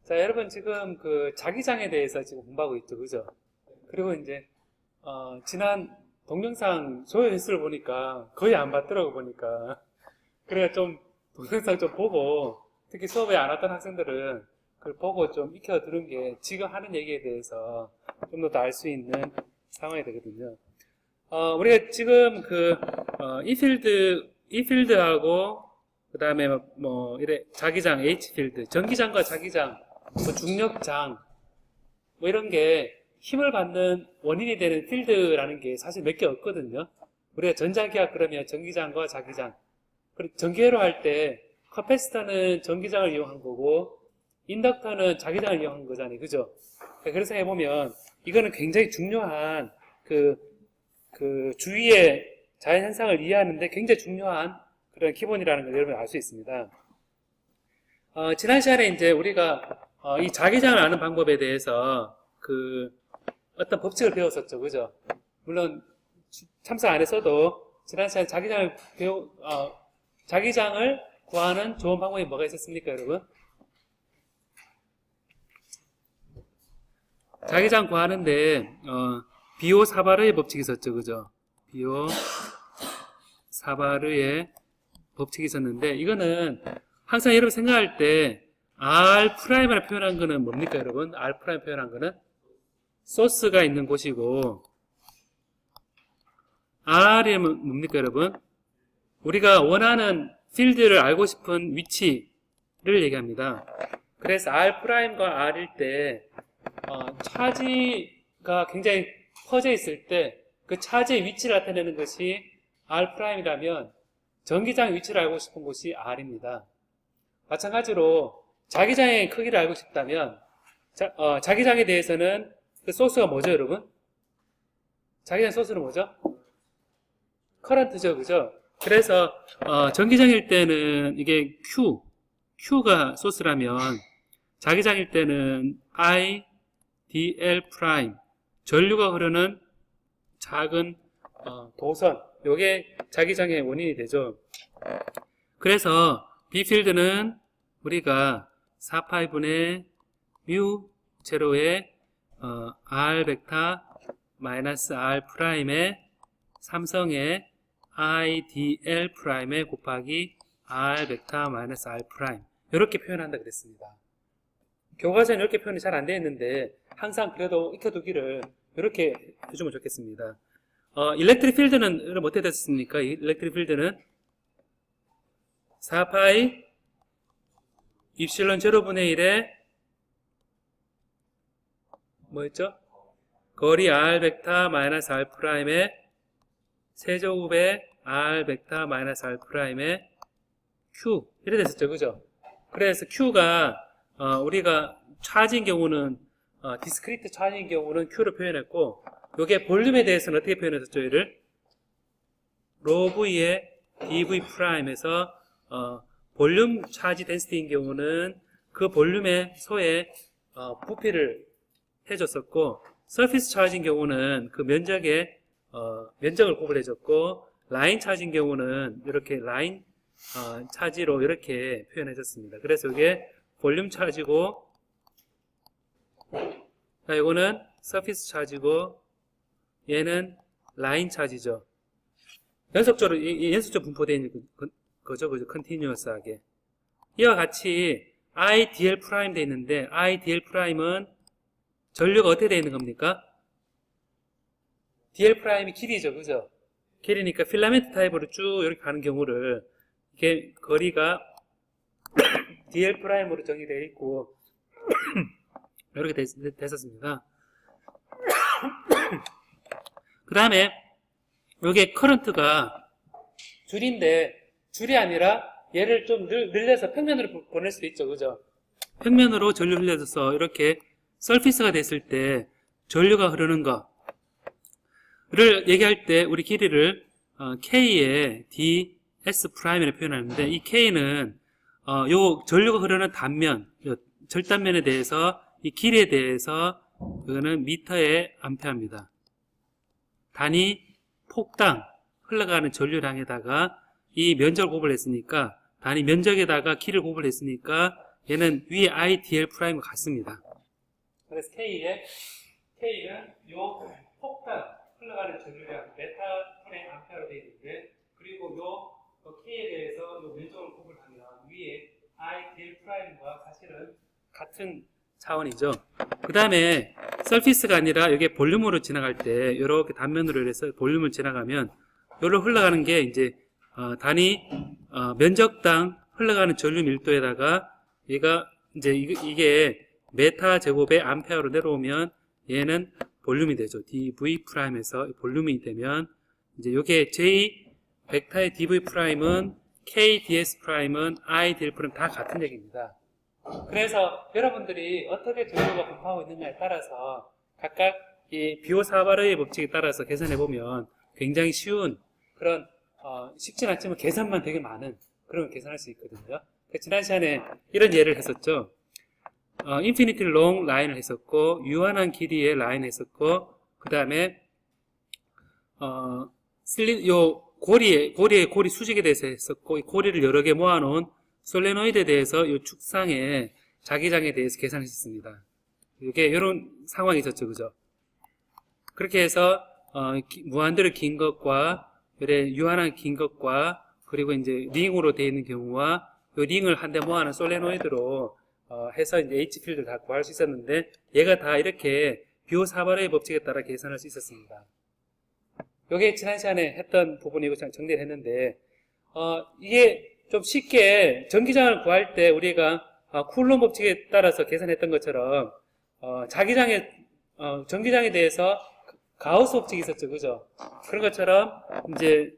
자, 여러분 지금 그 자기장에 대해서 지금 공부하고 있죠, 그죠? 그리고 이제 지난 동영상 조회 횟수를 보니까 거의 안 봤더라고 보니까. 그래 좀 동영상 좀 보고 특히 수업에 안 왔던 학생들은 그걸 보고 좀 익혀두는 게 지금 하는 얘기에 대해서 좀 더 알 수 있는 상황이 되거든요. 우리가 지금 이 필드하고 그 다음에 이래 자기장 H 필드, 전기장과 자기장, 중력장 뭐 이런 게 힘을 받는 원인이 되는 필드라는 게 사실 몇 개 없거든요. 우리가 전자기학 그러면 전기장과 자기장, 그리고 전기회로 할 때 커패시터는 전기장을 이용한 거고 인덕터는 자기장을 이용한 거잖아요, 그죠? 그래서 해보면 이거는 굉장히 중요한 그 주위의 자연현상을 이해하는데 굉장히 중요한 그런 기본이라는 걸 여러분 알 수 있습니다. 지난 시간에 이제 우리가 이 자기장을 아는 방법에 대해서 어떤 법칙을 배웠었죠, 그죠? 물론 참석 안 했어도 지난 시간에 자기장을 구하는 좋은 방법이 뭐가 있었습니까, 여러분? 자기장 구하는데 비오 사바르의 법칙이 있었죠, 그죠? 비오 사바르의 법칙이 있었는데 이거는 항상 여러분 생각할 때 R'을 표현한 거는 뭡니까, 여러분? R' 표현한 거는 소스가 있는 곳이고 R이 뭡니까, 여러분? 우리가 원하는 필드를 알고 싶은 위치를 얘기합니다. 그래서 R'과 R일 때 차지가 굉장히 퍼져 있을 때 그 차지의 위치를 나타내는 것이 R'이라면 전기장의 위치를 알고 싶은 곳이 R입니다. 마찬가지로 자기장의 크기를 알고 싶다면 자기장에 대해서는 그 소스가 뭐죠, 여러분? 자기장 소스는 뭐죠? 커런트죠, 그죠? 그래서 전기장일 때는 이게 Q가 소스라면 자기장일 때는 I, dl', 전류가 흐르는 작은 도선, 요게 자기장의 원인이 되죠. 그래서 B필드는 우리가 4파이분의 뮤 제로의 R 벡터 마이너스 R 프라임의 삼성의 I dl 프라임에 곱하기 R 벡터 마이너스 R 프라임 이렇게 표현한다 그랬습니다. 교과서에는 이렇게 표현이 잘 안 되어 있는데 항상 그래도 익혀두기를 이렇게 해주면 좋겠습니다. 일렉트릭 필드는 여러분 어떻게 됐습니까? 일렉트릭 필드는 4파이 입실론 제로분의 1에 뭐였죠? 거리 R 벡터 마이너스 R 프라임의 세제곱의 R 벡터 마이너스 R 프라임의 Q 이래 됐었죠, 그죠? 그래서 Q가 우리가 차지인 경우는 디스크리트 차지인 경우는 Q로 표현했고 요게 볼륨에 대해서는 어떻게 표현했었죠? 얘를 로 V의 dV 프라임에서 볼륨 차지 덴시티인 경우는 그 볼륨의 소에 부피를 해줬었고 서피스 차지인 경우는 그 면적에 면적을 구분해줬고 라인 차지인 경우는 이렇게 라인 차지로 이렇게 표현해줬습니다. 그래서 이게 볼륨 차지고 이거는 서피스 차지고 얘는 라인 차지죠. 연속적으로 연속적으로 분포되어 있는 거죠, 그죠? 컨티뉴어스하게. 이와 같이 I dl 프라임 되어 있는데 I dl 프라임은 전류가 어떻게 되어 있는 겁니까? dl 프라임이 길이죠, 그죠? 길이니까 필라멘트 타입으로 쭉 이렇게 가는 경우를 이게 거리가 dl 프라임으로 정의되어 있고 이렇게 됐었습니다. 그 다음에 여기에 커런트가 줄인데 줄이 아니라 얘를 좀 늘려서 평면으로 보낼 수도 있죠, 그죠? 평면으로 전류 흘려져서 이렇게 서피스가 됐을 때 전류가 흐르는 거를 얘기할 때 우리 길이를 K의 ds 프라임이라고 표현하는데 이 K는 요 전류가 흐르는 단면, 요 절단면에 대해서 이 길이에 대해서 이거는 미터의 암페어입니다. 단위 폭당 흘러가는 전류량에다가 이 면적을 곱을 했으니까 단위 면적에다가 길을 곱을 했으니까 얘는 위에 IDL 프라임과 같습니다. 그래서 K는 요 폭탄 흘러가는 전류량 메타 프레임 암페어로 되어 있는데, 그리고 요 K에 대해서 요 면적을 구분하면 위에 IDL 프라임과 사실은 같은 차원이죠. 그 다음에 서피스가 아니라 이게 볼륨으로 지나갈 때 이렇게 단면으로 해서 볼륨을 지나가면 요로 흘러가는 게 이제 단위 면적당 흘러가는 전류 밀도에다가 얘가 이제 이게 메타 제곱의 암페어로 내려오면 얘는 볼륨이 되죠. dv 프라임에서 볼륨이 되면 이제 요게 j 벡터의 dv 프라임은 k ds 프라임은 i dl 프라임 다 같은 얘기입니다. 그래서 여러분들이 어떻게 전류가 분포하고 있느냐에 따라서 각각 이 비오사바르의 법칙에 따라서 계산해 보면 굉장히 쉬운 그런 쉽진 않지만 계산만 되게 많은 그런 계산할 수 있거든요. 지난 시간에 이런 예를 했었죠. 인피니티 롱 라인을 했었고 유한한 길이의 라인을 했었고 그 다음에 요 고리 수직에 대해서 했었고 이 고리를 여러 개 모아놓은 솔레노이드에 대해서 이 축상의 자기장에 대해서 계산했었습니다. 이게 이런 상황이 있었죠, 그죠? 그렇게 해서 무한대로 긴 것과 유한한 긴 것과 그리고 이제 링으로 되어 있는 경우와 이 링을 한 대 모아놓은 솔레노이드로 해서 이제 H 필드를 다 구할 수 있었는데 얘가 다 이렇게 비오사바르의 법칙에 따라 계산할 수 있었습니다. 요게 지난 시간에 했던 부분이고 정리를 했는데 이게 좀 쉽게 전기장을 구할 때 우리가 쿨롬 법칙에 따라서 계산했던 것처럼 전기장에 대해서 가우스 법칙이 있었죠, 그죠? 그런 것처럼 이제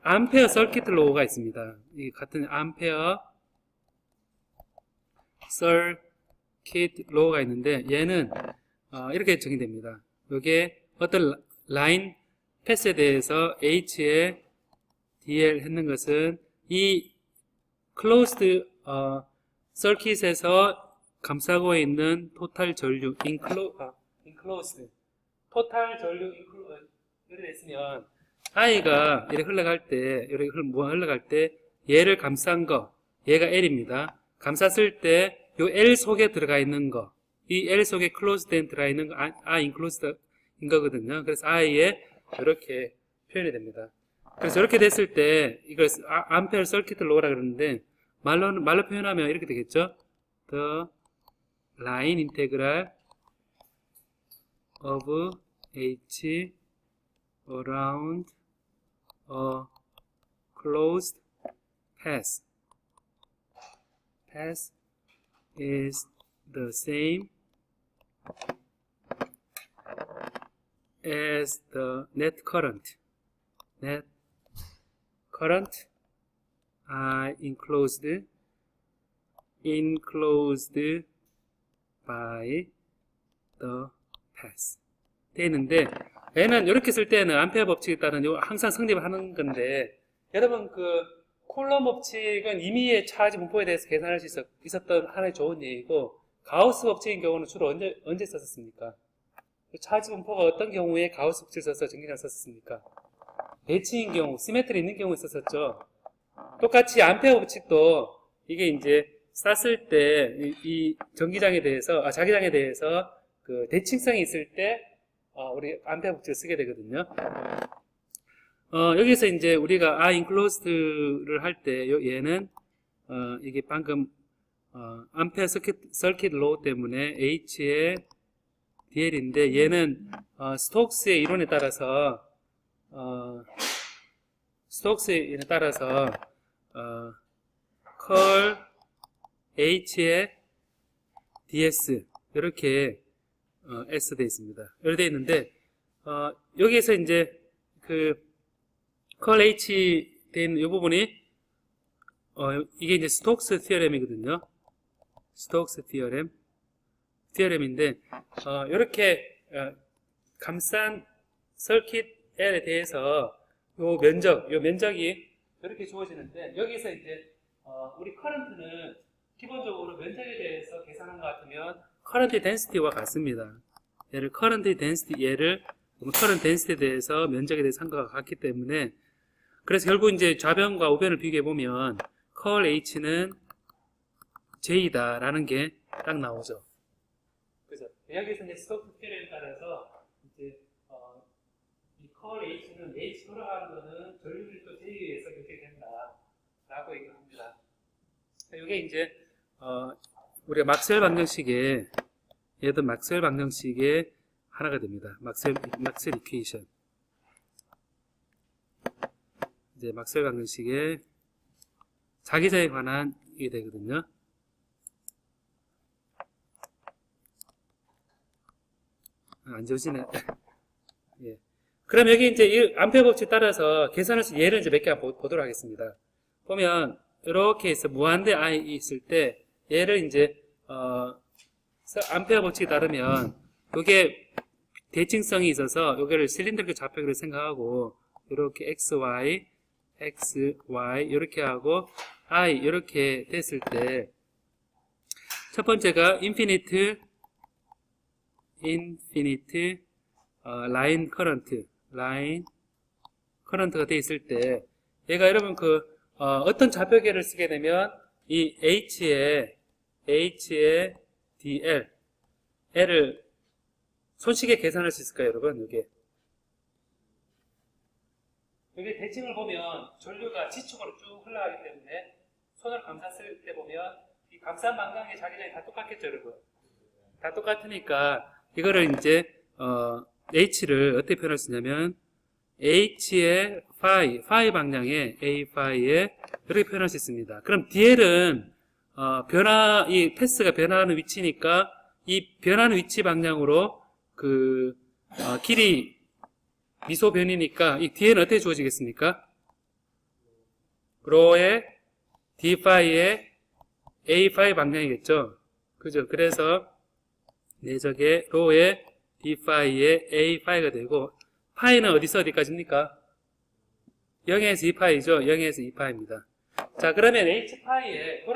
암페어 서킷 로우가 있습니다. 이 같은 암페어 서킷 로우가 있는데 얘는 이렇게 정의됩니다. 이게 어떤 라인 패스에 대해서 H에 DL 했는 것은 이 closed 서킷에서 감싸고 있는 토탈 전류 enclosed 토탈 전류 이렇게 있으면 I가 이렇게 흘러갈 때 흘러갈 때 얘를 감싼 거 얘가 L입니다. 감쌌을 때 요 L 속에 들어가 있는 거 이 L 속에 closed에 들어가 있는 거 I enclosed인 거거든요. 그래서 I에 이렇게 표현이 됩니다. 그래서 이렇게 됐을 때 이걸 암페어 서킷 로우라 그러는데 말로 표현하면 이렇게 되겠죠. The line integral of H around a closed path is the same as the net current are enclosed by the path 되는데 얘는 이렇게 쓸 때는 암페어 법칙에 따른 항상 성립을 하는 건데 여러분 쿨롬 법칙은 임의의 차지 분포에 대해서 계산할 수 있었던 하나의 좋은 예이고 가우스 법칙인 경우는 주로 언제 썼었습니까? 차지 분포가 어떤 경우에 가우스 법칙을 써서 전기장을 썼습니까? 배치인 경우, 시메트리 있는 경우에 썼었죠. 똑같이 암페어 법칙도 이게 이제 쐈을 때 이 전기장에 대해서 자기장에 대해서 대칭성이 있을 때 우리 암페어 법칙을 쓰게 되거든요. 여기서 이제 우리가 enclosed를 할 때 얘는 이게 방금 암페어 서킷 로우 때문에 H의 DL인데 얘는 스톡스의 이론에 따라서 컬 H의 DS 이렇게 S 되어 있습니다. 이렇게 되어 있는데 여기에서 이제 컬 H 되어 있는 이 부분이 이게 이제 스톡스 티어렘이거든요. 스톡스 티어렘인데 이렇게 감싼 서킷 L에 대해서 요 면적이 이렇게 주어지는데 여기서 이제 우리 커런트는 기본적으로 면적에 대해서 계산한 것 같으면 커런트 덴시티와 같습니다. 얘를 커런트 덴시티에 대해서 면적에 대해서 한 것과 같기 때문에 그래서 결국 이제 좌변과 우변을 비교해 보면 컬 H는 J다라는 게 딱 나오죠. 그죠? 여기서 이제 스토크 필요에 따라서 이제 이 컬 H는 H 돌아가는 거는 전류밀도 J에 의해서 결정된다라고 얘기합니다. 이게 이제 우리가 막스웰 방정식의 얘도 막스웰 방정식의 하나가 됩니다. 막스웰 이퀘이션. 이제 막스웰 방정식의 자기자에 관한 이게 되거든요. 안 지워지네. 예. 그럼 여기 이제 이 암페어 법칙 따라서 계산할 수 예를 이제 몇 개 보도록 하겠습니다. 보면 이렇게 해서 무한대 I 있을 때 얘를 이제 암페어 법칙에 따르면 요게 대칭성이 있어서 요게를 실린더릭 좌표로 생각하고 이렇게 XY 이렇게 하고 I 이렇게 됐을 때 첫 번째가 인피니트 라인 커런트가 돼 있을 때 얘가 여러분 어떤 좌표계를 쓰게 되면 이 H에 DL L을 손쉽게 계산할 수 있을까요, 여러분? 여기 대칭을 보면 전류가 지축으로 쭉 흘러가기 때문에 손을 감쌌을 때 보면 이 감싼 방향의 자기장이 다 똑같겠죠, 여러분? 다 똑같으니까 이거를 이제 H를 어떻게 표현할 수 있냐면 H의 파이 방향에 A 파이에 이렇게 표현할 수 있습니다. 그럼 DL은 이 패스가 변화하는 위치니까 이 변하는 위치 방향으로 길이 미소 변이니까 이 뒤에는 어떻게 주어지겠습니까? 로의 D 파이의 A 파이 방향이겠죠. 그죠? 그래서 내적의 로의 D 파이의 A 파이가 되고 파이는 어디서 어디까지입니까? 0에서 2파이죠. 0에서 2파이입니다. 자, 그러면 H 파이에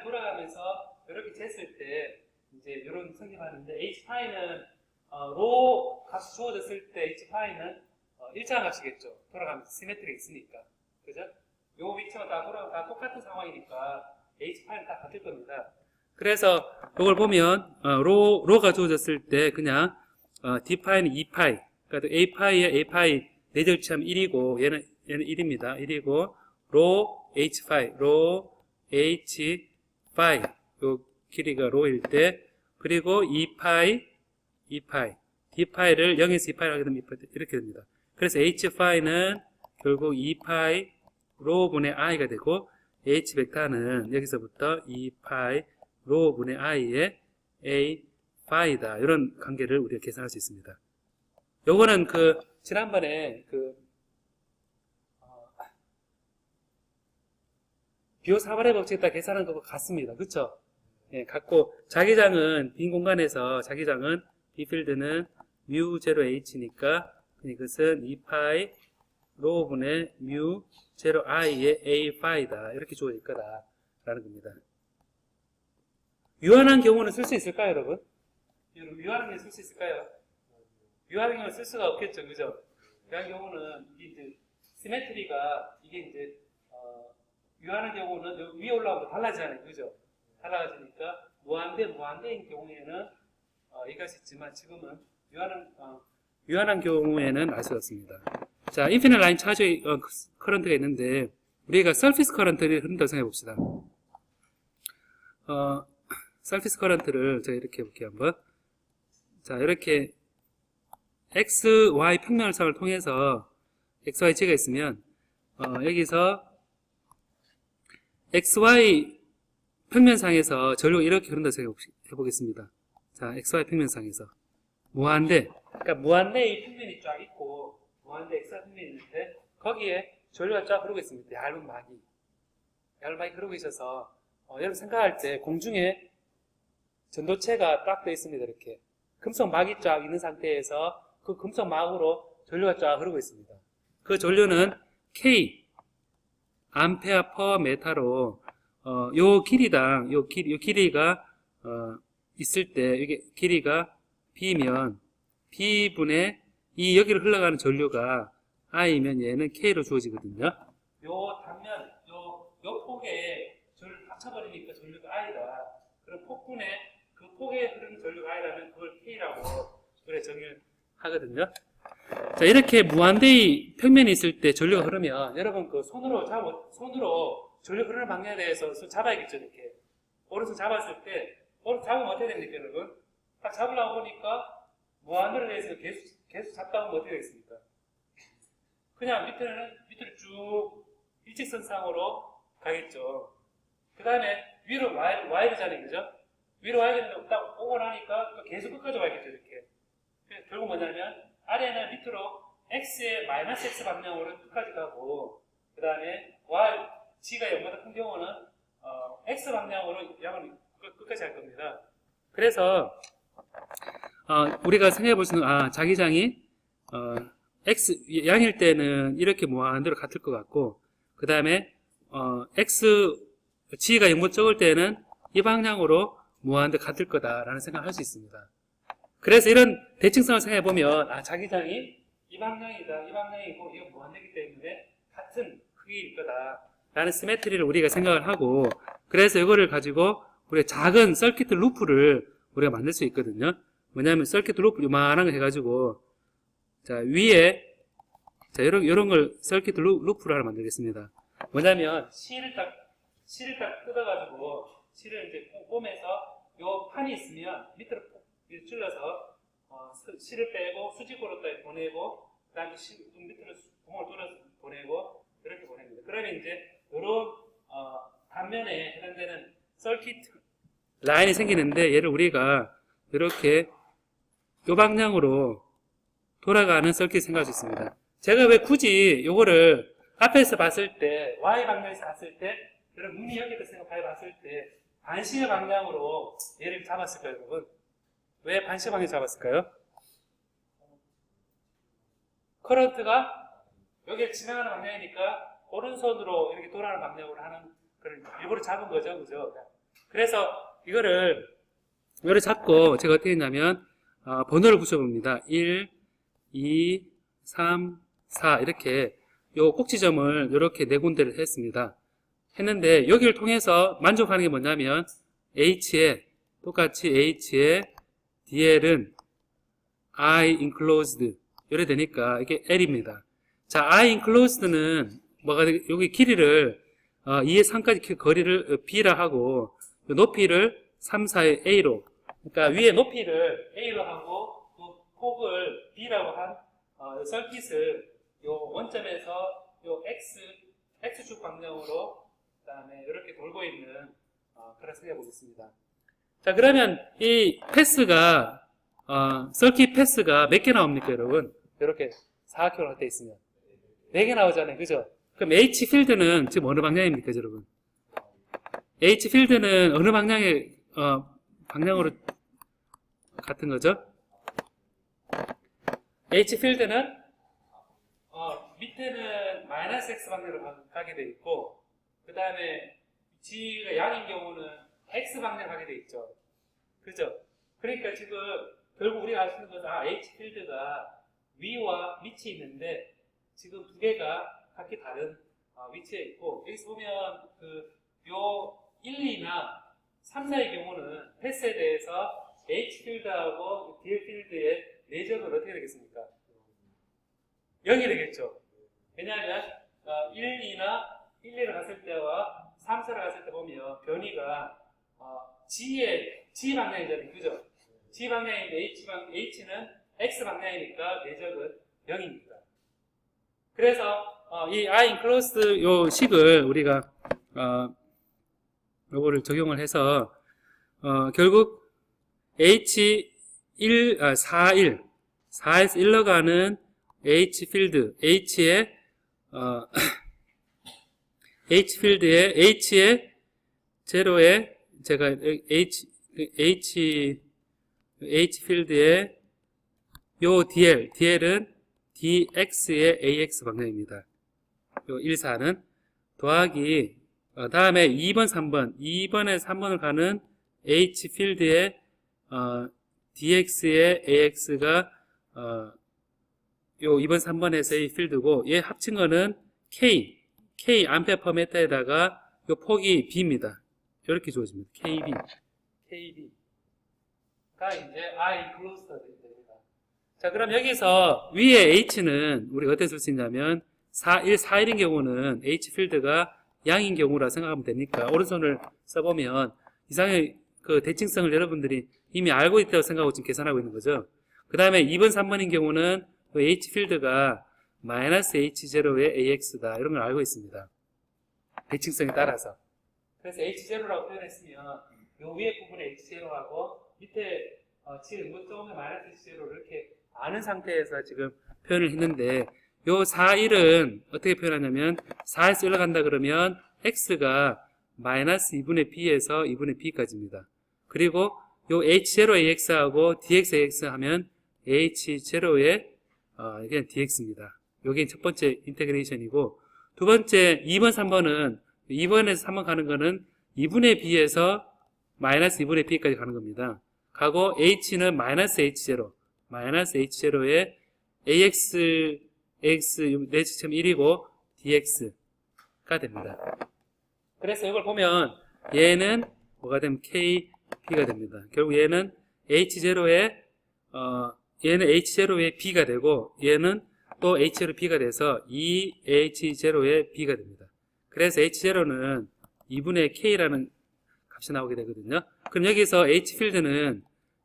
돌아가면서 이렇게 쟀을 때 이제 이런 성립하는데 H 파이는 로 값이 주어졌을 때 H 파이는 일정한 값이겠죠. 돌아가면서 시메트리가 있으니까. 그죠? 요 위치만 다 똑같은 상황이니까 H 파이는 다 같을 겁니다. 그래서 이걸 보면 로가 주어졌을 때 그냥 D 파이는 2파이. 그러니까 A 파이에 A 파이 내절치하면 1이고 얘는 1입니다. 1이고 로 H 파이, 로 H 파이 요 길이가 로일 때 그리고 2파이 D 파이를 0에서 2파이를 하게 되면 이렇게 됩니다. 그래서 H 파이는 결국 2파이 로분의 I가 되고 H 벡터는 여기서부터 2파이 로분의 I의 A 파이다. 이런 관계를 우리가 계산할 수 있습니다. 요거는 지난번에 비오 사발의 법칙에다 계산한 것과 같습니다. 그쵸? 예, 같고, 자기장은, 빈 공간에서 자기장은, B필드는 뮤 제로 H니까, 이것은 2파이 로분의 뮤 제로 I의 A 파이다. 이렇게 주어질 거다. 라는 겁니다. 유한한 경우는 쓸 수 있을까요, 여러분? 유한한 경우 쓸 수 있을까요? 유한한 경우는 쓸 수가 없겠죠, 그죠? 유한한 경우는, 이제, 시메트리가, 이게 이제, 유한한 경우는 위에 올라오면 달라지잖아요, 그죠? 달라지니까, 무한대인 경우에는, 얘기할 수 있지만, 지금은, 유한한 경우에는 알 수 없습니다. 자, 인피니트 라인 차지 커런트가 있는데, 우리가 서피스 커런트를 흐른다고 생각해 봅시다. 서피스 커런트를 제가 이렇게 해볼게요, 한번. 자, 이렇게, X, Y 평면상을 통해서, X, Y, Z가 있으면, 여기서, XY 평면상에서 전류가 이렇게 흐른다고 생각해 보겠습니다. 자, XY 평면상에서. 무한대. 그러니까 무한대의 평면이 쫙 있고, 무한대 XY 평면이 있는데, 거기에 전류가 쫙 흐르고 있습니다. 얇은 막이 흐르고 있어서, 여러분 생각할 때 공중에 전도체가 딱 되어 있습니다. 이렇게. 금속 막이 쫙 있는 상태에서 그 금속 막으로 전류가 쫙 흐르고 있습니다. 그 전류는 K, 암페어 퍼 메타로, 요 길이당, 요 길이가, 있을 때, 이게 길이가 B면, B분의, 여기로 흘러가는 전류가 I면 얘는 K로 주어지거든요. 요 단면, 요 폭에 전류를 합쳐버리니까 전류가 I가 그런 폭분의 그 폭에 흐르는 전류가 I라면 그걸 K라고 그래 정의를 하거든요. 자, 이렇게 무한대의 평면이 있을 때 전류가 흐르면 여러분 그 손으로 전류 흐르는 방향에 대해서 손 잡아야겠죠. 이렇게 오른손 잡았을 때 오른손 잡으면 어떻게 됩니까, 여러분? 딱 잡으려고 보니까 무한대로 대해서 계속 잡다 보면 어떻게 되겠습니까? 그냥 밑으로 쭉 일직선상으로 가겠죠. 그 다음에 위로 와야 되잖아요, 그죠? 위로 와야 되는데 딱 오고 나니까 또 계속 끝까지 와야겠죠, 이렇게. 결국 뭐냐면 아래는 밑으로 x의 마이너스 x 방향으로 끝까지 가고, 그 다음에 g가 0보다 큰 경우는 x 방향으로 양을 끝까지 할 겁니다. 그래서 우리가 생각해 볼 수 있는 자기장이 x 양일 때는 이렇게 무한대로 같을 것 같고, 그 다음에 g가 0보다 적을 때는 이 방향으로 무한대 같을 거다라는 생각을 할 수 있습니다. 그래서 이런 대칭성을 생각해 보면 자기장이 이 방향이다, 이 방향이고 이거 무한대이기 때문에 같은 크기일 거다라는 시메트리를 우리가 생각을 하고, 그래서 이거를 가지고 우리가 작은 서킷 루프를 우리가 만들 수 있거든요. 뭐냐면 서킷 루프 요만한 거 해가지고 자 위에 자 이런 걸 서킷 루프를 하나 만들겠습니다. 뭐냐면 실을 딱 뜯어가지고 실을 이제 꿰매서 요 판이 있으면 밑으로 찔러서 실을 빼고 수직으로 또 보내고, 그 다음에 밑으로 구멍을 뚫어서 보내고 이렇게 보냅니다. 그러면 이제 요런 단면에 해당되는 서킷 라인이 생기는데, 얘를 우리가 이렇게 요 방향으로 돌아가는 서킷 생각할 수 있습니다. 제가 왜 굳이 요거를 앞에서 봤을 때 Y 방향에서 봤을 때 여러분 눈이 여기다 봤을 때 반시의 방향으로 얘를 잡았을까요, 여러분? 왜 반시의 방향 잡았을까요? 커런트가 여기에 진행하는 방향이니까 오른손으로 이렇게 돌아가는 방향으로 하는 그런 일부러 잡은 거죠, 그죠? 그래서 이거를 잡고 제가 어떻게 했냐면 번호를 붙여봅니다. 1, 2, 3, 4 이렇게 요 꼭지점을 이렇게 네 군데를 했습니다. 했는데 여기를 통해서 만족하는 게 뭐냐면 H에 똑같이 H에 DL은 I enclosed 이래 되니까 이게 L입니다. 자, I enclosed는 여기 길이를 2에 3까지 거리를 B라 하고 높이를 3, 4의 A로, 그러니까 위에 높이를 A로 하고 또 폭을 B라고 한 서킷을 요 원점에서 요 X축 방향으로 그 다음에 이렇게 돌고 있는 그런 생각해 보겠습니다. 자, 그러면 이 패스가 서킷 패스가 몇 개 나옵니까, 여러분? 이렇게 4km 되어 있으면 4개 나오잖아요, 그죠? 그럼 H 필드는 지금 어느 방향입니까, 여러분? H 필드는 어느 방향의 방향으로 같은 거죠? H 필드는 밑에는 마이너스 X 방향으로 가게 돼 있고, 그 다음에 G가 양인 경우는 X 방향으로 가게 돼 있죠. 그죠? 그러니까 지금 결국 우리가 알 수 있는 것은 H 필드가 위와 밑이 있는데 지금 두 개가 각기 다른 위치에 있고, 여기서 보면 요 1, 2나 3, 4의 경우는 패스에 대해서 H 필드하고 DL 필드의 내적은 어떻게 되겠습니까? 0이 되겠죠. 왜냐하면 1, 2나 1, 2를 갔을 때와 3, 4를 갔을 때 보면 변이가 G 방향이잖아요. 그죠? G 방향인데 H는 X 방향이니까 내적은 0입니다. 그래서 이 I enclosed 요 식을 우리가 요거를 적용을 해서 결국 H1, 4에서 1로 가는 H 필드, H의 H 필드에 H의 제로에 제가 H 필드에 요 DL은 DX의 AX 방향입니다. 요 1, 4는 더하기 다음에 2번, 3번, 2번에 3번을 가는 H 필드에 DX의 AX가 요 2번, 3번에서의 필드고, 얘 합친 거는 K 암페어 퍼 미터에다가 요 폭이 B입니다. 이렇게 주어집니다. KB KB가 이제 I 클로스터 됩니다. 자, 그럼 여기서 위에 H는 우리가 어떻게 쓸 수 있냐면 4일인 경우는 H 필드가 양인 경우라 생각하면 되니까 오른손을 써보면 이상의 그 대칭성을 여러분들이 이미 알고 있다고 생각하고 지금 계산하고 있는 거죠. 그 다음에 2번, 3번인 경우는 H 필드가 마이너스 H0의 AX다. 이런 걸 알고 있습니다. 대칭성에 따라서. 그래서 H0라고 표현했으면 요 위에 부분에 H0하고 밑에 지금 이쪽에 마이너스 H0를 이렇게 아는 상태에서 지금 표현을 했는데 요 4일은 어떻게 표현하냐면 4에서 올라간다 그러면 X가 마이너스 2분의 B에서 2분의 B까지입니다. 그리고 요 H0AX하고 DXAX 하면 H0의 그냥 DX입니다. 요게 첫 번째 인테그레이션이고 두 번째 2번, 3번은 2번에서 3번 가는 거는 2분의 B에서 마이너스 2분의 B까지 가는 겁니다. 가고 H는 마이너스 H0, 마이너스 H0의 AX, AX 4.1이고 DX가 됩니다. 그래서 이걸 보면 얘는 뭐가 되면 KB가 됩니다. 결국 얘는 H0의 얘는 H0의 B가 되고 얘는 또 H0 B가 돼서 2H0의 B가 됩니다. 그래서 H0는 2분의 K라는 값이 나오게 되거든요. 그럼 여기서 H필드는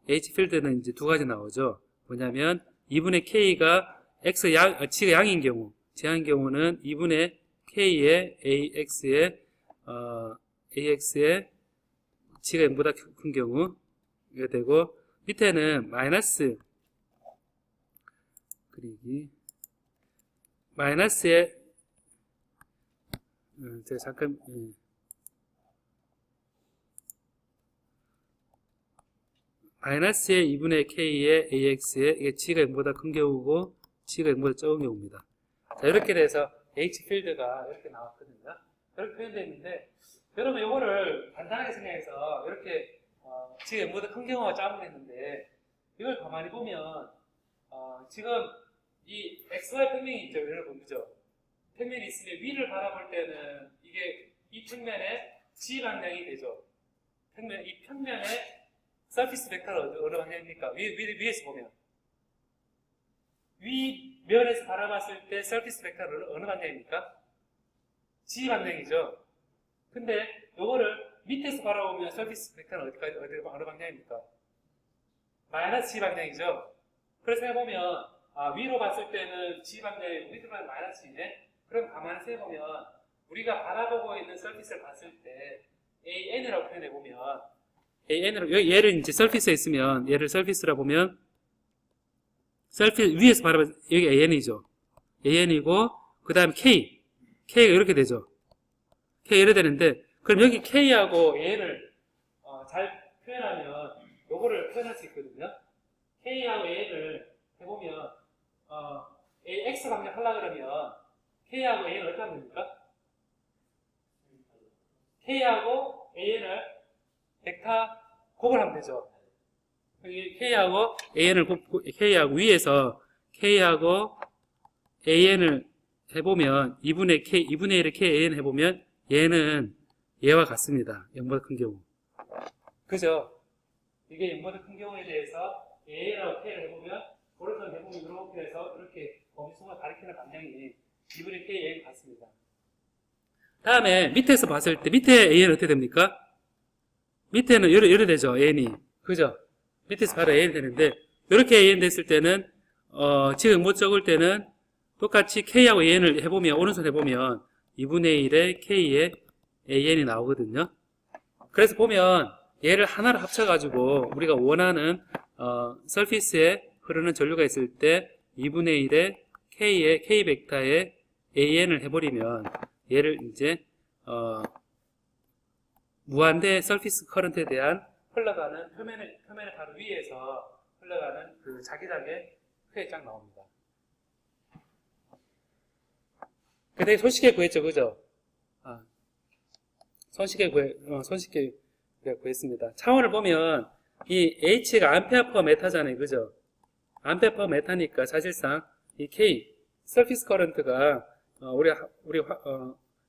이제 두 가지 나오죠. 뭐냐면 2분의 K가 G가 양인 경우, 제한인 경우는 2분의 K의 AX의 G가 0보다 큰 경우 이게 되고 밑에는 마이너스의 제가 잠깐 마이너스의 2분의 K의 AX의 이게 G가 0보다 큰 경우고 G가 0보다 적은 경우입니다. 자, 이렇게 돼서 H필드가 이렇게 나왔거든요. 이렇게 표현되어 있는데 여러분 이거를 간단하게 생각해서 이렇게 G가 0보다 큰 경우가 작은 했는데 이걸 가만히 보면 지금 이 XY 평면이 있죠. 여러분 그죠? 평면이 있으면 위를 바라볼 때는 이게 이 평면에 G 방향이 되죠. 이 평면에 서피스 벡터는 어느 방향입니까? 위에서 보면 위 면에서 바라봤을 때 서피스 벡터는 어느 방향입니까? G 방향이죠. 근데 요거를 밑에서 바라보면 서피스 벡터는 어느 방향입니까? 마이너스 G 방향이죠. 그래서 해보면 위로 봤을 때는 G 방향이고 밑으로 보면 마이너스 G네. 그럼 가만히 해보면 우리가 바라보고 있는 서피스를 봤을 때 AN이라고 표현해보면 AN으로 얘를 이제 서피스에 있으면 얘를 서피스라 보면 서피스 위에서 바라보면 여기 AN이죠. AN이고 그 다음 K가 이렇게 되죠. K 이렇게 되는데 그럼 여기 K하고 AN을 잘 표현하면 요거를 표현할 수 있거든요. K하고 AN을 해보면 X 방향 하려고 그러면 K하고 AN을 어떻게 하면 됩니까? K하고 AN을 벡터 곱을 하면 되죠. K하고 AN을 K하고 위에서 K하고 AN을 해보면 2분의 1의 KAN 해보면 얘는 얘와 같습니다. 0보다 큰 경우. 그죠? 이게 0보다 큰 경우에 대해서 AN하고 K를 해보면 오른손 해보면 이렇게 해서 이렇게 범위성을 가리키는 방향이 2분의 KAN 같습니다. 다음에 밑에서 봤을 때 밑에 AN 어떻게 됩니까? 밑에는 이래 되죠. AN이. 그죠? 밑에서 바로 AN 되는데 이렇게 AN 됐을 때는 지금 못 적을 때는 똑같이 K하고 AN을 해보면 오른손 해보면 2분의 1의 K의 AN이 나오거든요. 그래서 보면 얘를 하나로 합쳐가지고 우리가 원하는 서피스에 흐르는 전류가 있을 때 2분의 1의 K의 K 벡터의 AN을 해버리면 얘를 이제 무한대 서피스 커런트에 대한 흘러가는 표면의 바로 위에서 흘러가는 그 자기장의 크게 쫙 나옵니다. 되게 손쉽게 구했죠, 그죠? 손쉽게 구했습니다. 차원을 보면 이 H가 암페어 퍼 메타잖아요, 그죠? 암페어 퍼 메타니까 사실상 이 K 서피스 커런트가 우리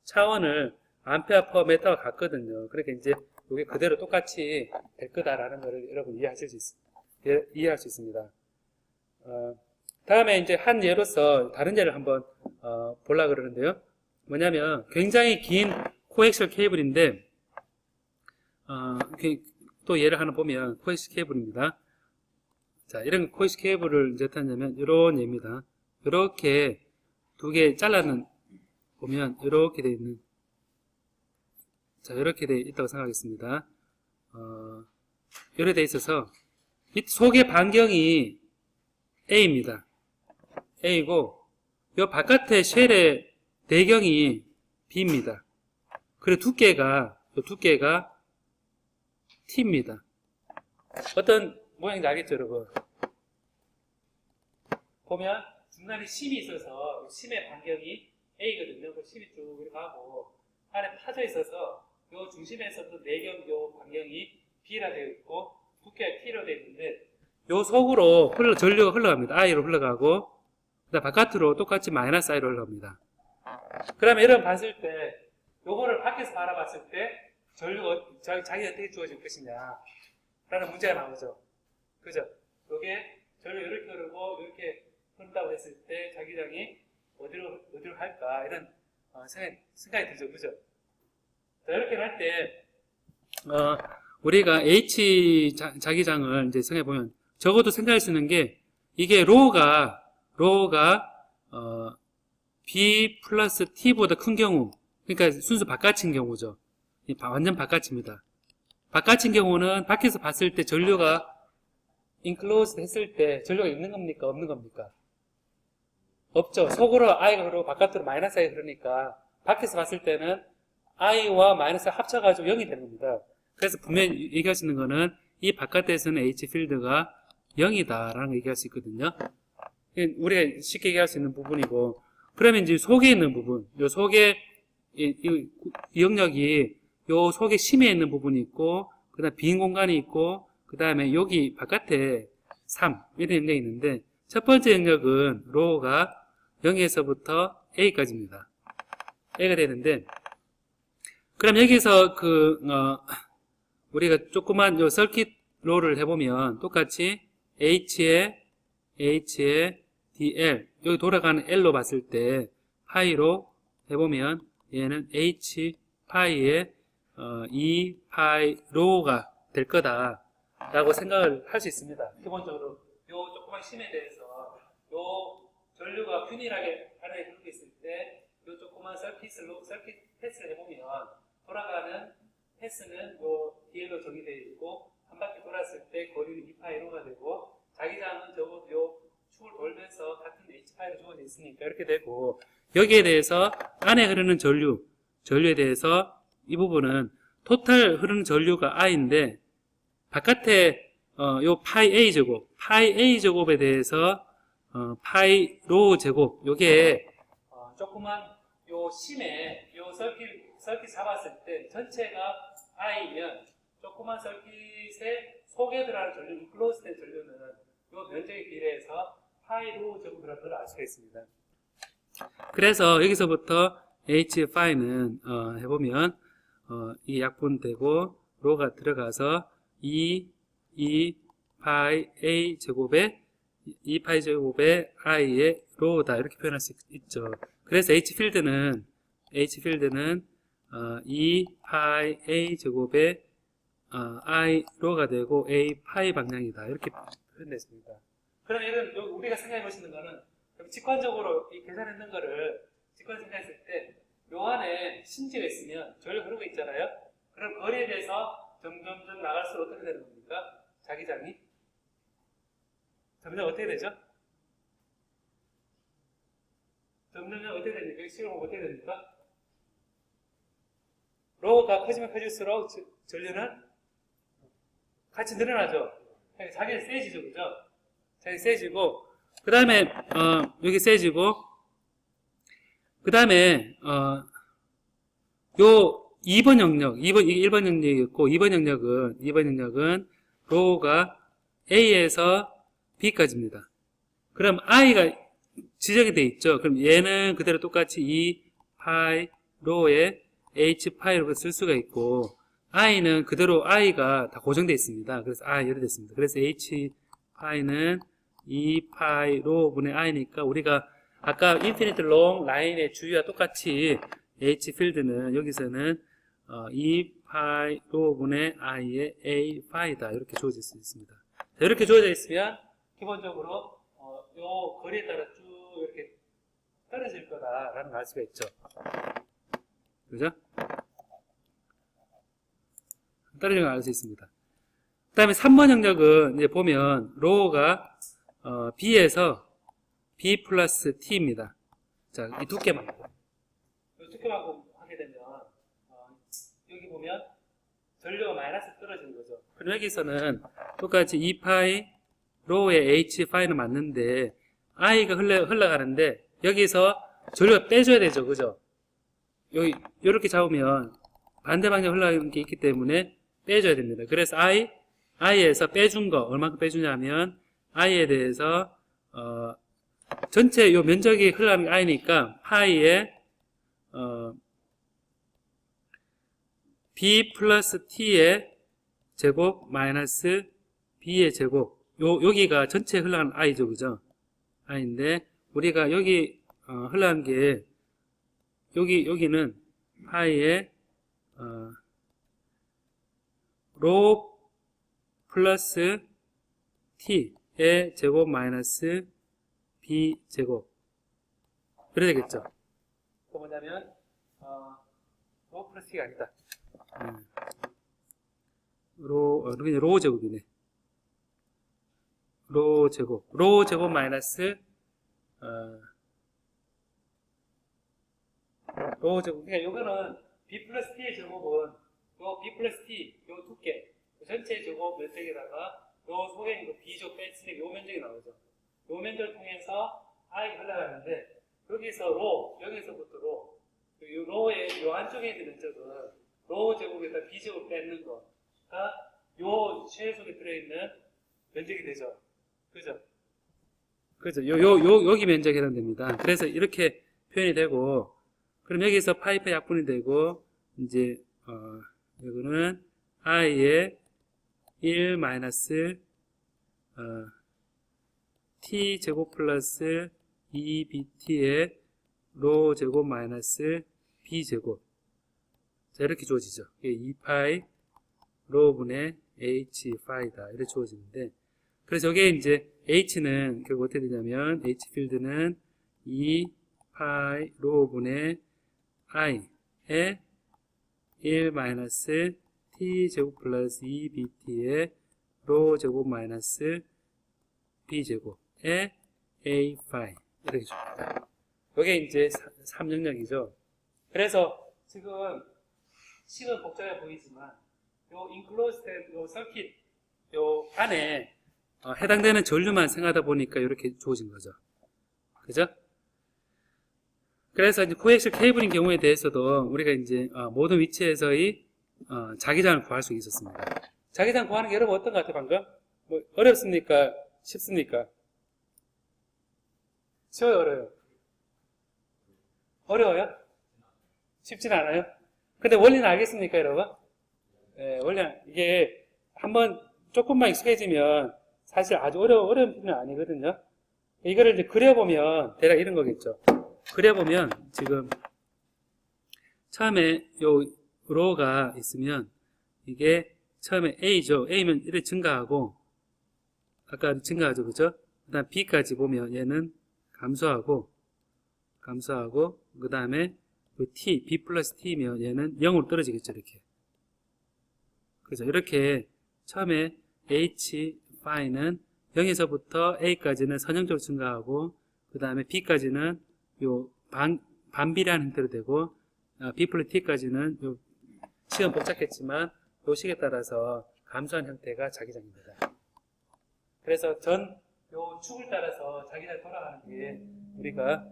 차원을 암페어 퍼 메타와 같거든요. 그러니까 이제 이게 그대로 똑같이 될 거다라는 것을 여러분 이해할 수 있습니다. 다음에 이제 한 예로서 다른 예를 한번 보려고 그러는데요. 뭐냐면 굉장히 긴 코엑셀 케이블인데 또 예를 하나 보면 코엑셀 케이블입니다. 자, 이런 코엑셀 케이블을 이제 어떻게 하냐면 이런 예입니다. 이렇게 두 개 잘라는 보면 이렇게 되어 있는, 자, 이렇게 되어 있다고 생각하겠습니다. 이렇게 되어 있어서 이 속의 반경이 A입니다. A고 이 바깥의 쉘의 대경이 B입니다. 그리고 두께가 T입니다. 어떤 모양인지 알겠죠, 여러분? 보면 중간에 심이 있어서 심의 반경이 A거든요. 그 심이 쭉 이렇게 가고 안에 파져 있어서 요 중심에서도 내경 요 반경이 B라 되어 있고 두께가 T로 되어 있는데 요 속으로 전류가 흘러갑니다. I로 흘러가고 그다음 바깥으로 똑같이 마이너스 I로 흘러갑니다. 그러면 이런 봤을 때 요거를 밖에서 바라봤을 때 전류가 자기가 어떻게 주어질 것이냐 라는 문제가 나오죠. 그죠? 요게 전류가 이렇게 흐르고 이렇게 흐른다고 했을 때 자기장이 어디로 갈까 이런 생각이 들죠. 그죠? 자, 이렇게 할 때 우리가 H 자기장을 이제 생각해보면 적어도 생각할 수 있는 게 이게 로우가 B 플러스 T보다 큰 경우, 그러니까 순수 바깥인 경우죠. 완전 바깥입니다. 바깥인 경우는 밖에서 봤을 때 전류가 인클로즈 했을 때 전류가 있는 겁니까? 없는 겁니까? 없죠. 속으로 I가 흐르고 바깥으로 마이너스 I가 흐르니까 밖에서 봤을 때는 I와 마이너스 합쳐가지고 0이 되는 겁니다. 그래서 분명히 얘기할 수 있는 거는 이 바깥에서는 H 필드가 0이다 라는 걸 얘기할 수 있거든요. 우리가 쉽게 얘기할 수 있는 부분이고, 그러면 이제 속에 있는 부분, 요 속에 이 영역이 요 속에 심에 있는 부분이 있고, 그 다음 빈 공간이 있고, 그 다음에 여기 바깥에 3 이런 영역이 있는데, 첫 번째 영역은 로우가 0에서부터 A까지입니다. A가 되는데, 그럼 여기서 우리가 조그만 요 서킷 로우를 해보면 똑같이 H에 DL, 여기 돌아가는 L로 봤을 때 파이로 해보면 얘는 H 파이의 2 파이 로우가 될 거다 라고 생각을 할 수 있습니다. 기본적으로 요 조그만 심에 대해서 요 전류가 균일하게 안에 흐르고 있을 때 요 조그만 서킷 패스를 해보면 돌아가는 패스는 요 DL로 정의되어 있고 한 바퀴 돌았을 때 거리는 2파이로가 되고 자기장은 적어도 요 축을 돌면서 같은 H파이로 주어져 있으니까 이렇게 되고, 여기에 대해서 안에 흐르는 전류에 대해서 이 부분은 토탈 흐르는 전류가 I인데 바깥에 요 파이 A 제곱에 대해서 파이 로 제곱, 요게 조그만 요 심에 요 서킷 잡았을 때 전체가 I면 조그만 서킷의 속에 들어가는 전류, 인클로스된 전류는 요 면적에 비례해서 파이로 제곱이라는 걸 알 수가 있습니다. 그래서 여기서부터 H 파이는 해보면 이 약분되고 로가 들어가서 2 파이 A 제곱에 2 파이 제곱에 I의 로다 이렇게 표현할 수 있죠. 그래서 H 필드는 2 파이 A 제곱에 I 로가 되고 A 파이 방향이다 이렇게 표현됐습니다. 그럼 이건 우리가 생각해 보시는 거는 직관적으로 이 계산했는 거를 생각했을 때 요 안에 심지가 있으면 전류 흐르고 있잖아요. 그럼 거리에 대해서 점점 나갈수록 어떻게 되는 겁니까? 자기장이 점점 어떻게 되죠? 점점 어떻게 됩니까? 식으로 어떻게 됩니까? 로우가 커지면 커질수록 전류는 같이 늘어나죠. 자기는 세지죠, 그죠? 자기 세지고, 그 다음에 여기 세지고, 그 다음에 요 2번 영역, 이게 1번 영역이었고 2번 영역은 로우가 A에서 B까지입니다. 그럼 I가 지정이 돼 있죠. 그럼 얘는 그대로 똑같이 2 파이 로우에 H 파이로 쓸 수가 있고, i는 그대로 i가 다 고정되어 있습니다. 그래서 i 이렇게 됐습니다. 그래서 h 파이는 2 파이 로 분의 i니까 우리가 아까 infinite long 라인의 주위와 똑같이 h 필드는 여기서는 2 파이 로 분의 i의 a 파이다 이렇게 주어질 수 있습니다. 자, 이렇게 주어져 있으면 기본적으로 요 거리에 따라 쭉 이렇게 떨어질 거다라는 걸 알 수가 있죠. 그죠? 떨어지는 걸 알 수 있습니다. 그 다음에 3번 영역은 이제 보면 로우가 B에서 B 플러스 T입니다. 자, 이 두께만큼. 이 두께만큼 하게 되면 여기 보면 전류가 마이너스 떨어지는 거죠. 그럼 여기서는 똑같이 2파이 로우의 H 파이는 맞는데 I가 흘러가는데 여기서 전류가 빼줘야 되죠. 그죠? 여기 이렇게 잡으면 반대 방향 흘러가는 게 있기 때문에 빼줘야 됩니다. 그래서 I에서 빼준 거 얼마큼 빼주냐면 I에 대해서 전체 요 면적이 흘러가는 게 I니까 파이에 B 플러스 T의 제곱 마이너스 B의 제곱 여기가 전체 흘러가는 I죠. 그죠? I인데 우리가 여기 흘러가는 게 여기는 파이에 로 플러스 t의 제곱 마이너스 b 제곱 그래야 되겠죠. 또 뭐냐면 로 플러스 t가 아니다. 로 제곱이네. 로 제곱 마이너스 로 제곱. 그러니까 요거는 b 플러스 t의 제곱은 요 b 플러스 t 요 두께 전체 제곱 면적에다가 요 속에 있는 거 b제곱 뺐으니까 요 면적이 나오죠. 요 면적을 통해서 i가 흘러가는데 여기서부터 요 로의 요 안쪽에 있는 면적은 로 제곱에다 b제곱 뺏는 거가 요 쉘 속에 들어있는 면적이 되죠. 그죠? 여기 면적이 해당됩니다. 그래서 이렇게 표현이 되고, 그럼 여기서 파이프 약분이 되고, 이제, 이거는 i의 1 마이너스, t 제곱 플러스 2bt의 로 제곱 마이너스 b 제곱. 자, 이렇게 주어지죠. 이게 2파이 로 분의 h 파이다. 이렇게 주어지는데, 그래서 여기에 이제 h는 결국 어떻게 되냐면, h 필드는 2파이 로 분의 i의 1 마이너스 t 제곱 플러스 2bt의 로 제곱 마이너스 b 제곱의 a 파이 이렇게 줍니다. 이게 이제 3영역이죠. 그래서 지금 식은 복잡해 보이지만 요 인클로스된 요 서킷 요 안에 해당되는 전류만 생각하다 보니까 이렇게 주어진 거죠. 그죠? 그래서 이제 코엑실 케이블인 경우에 대해서도 우리가 이제 모든 위치에서의 자기장을 구할 수 있었습니다. 자기장 구하는 게 여러분 어떤 것 같아요, 방금? 뭐 어렵습니까? 쉽습니까? 쉬워요, 어려워요? 어려워요? 쉽진 않아요? 근데 원리는 알겠습니까, 여러분? 네, 원리는 이게 한번 조금만 익숙해지면 사실 아주 어려운 편은 아니거든요. 이거를 이제 그려보면 대략 이런 거겠죠. 그려보면 지금 처음에 요 로가 있으면 이게 처음에 A죠. A면 이렇게 증가하고 아까 증가하죠. 그죠? 그 다음 B까지 보면 얘는 감소하고 그 다음에 T, B 플러스 T면 얘는 0으로 떨어지겠죠. 이렇게. 그죠? 이렇게 처음에 H, 파이는 0에서부터 A까지는 선형적으로 증가하고 그 다음에 B까지는 요 반비례하는 형태로 되고 B 플러스 T까지는 요 식은 복잡했지만 요 식에 따라서 감소한 형태가 자기장입니다. 그래서 요 축을 따라서 자기장이 돌아가는 게 우리가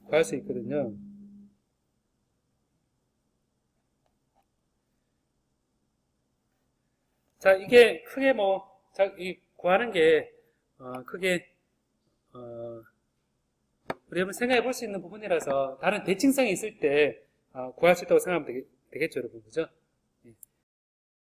구할 수 있거든요. 자, 이게 크게 구하는 게 크게 우리 한번 생각해 볼 수 있는 부분이라서 다른 대칭성이 있을 때 구할 수 있다고 생각하면 되겠죠, 여러분. 그죠?